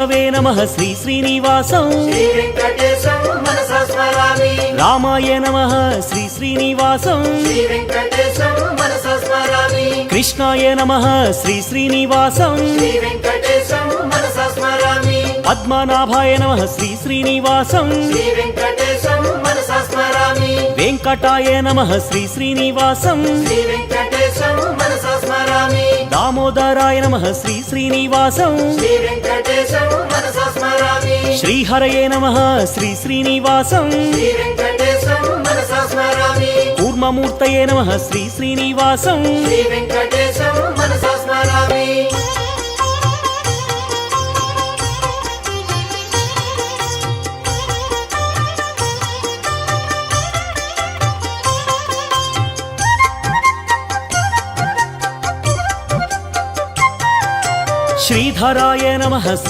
वे नमः श्री श्रीनिवासं श्री वेंकटेशं मनसा स्मरामि। रामाय नमः श्री श्रीनिवासं श्री वेंकटेशं मनसा स्मरामि। कृष्णाय नमः श्री श्रीनिवासं श्री वेंकटेशं मनसा स्मरामि। पद्मनाभाय नमः श्री श्रीनिवासं श्री वेंकटेशं मनसा स्मरामि। वेंकटाय नमः श्री श्रीनिवासं श्री वेंकटेशं मनसा स्मरामि। दामोदराय नमः श्री श्रीनिवासं श्री वेंकटेशं मनसा स्मरामि। श्रीहरये नमः श्री श्रीनिवासं श्री वेंकटेशं मनसा स्मरामि। कूर्ममूर्तये नमः श्री श्रीनिवासं श्री वेंकटेशं मनसा स्मरामि। श्रीधराय नमः श्री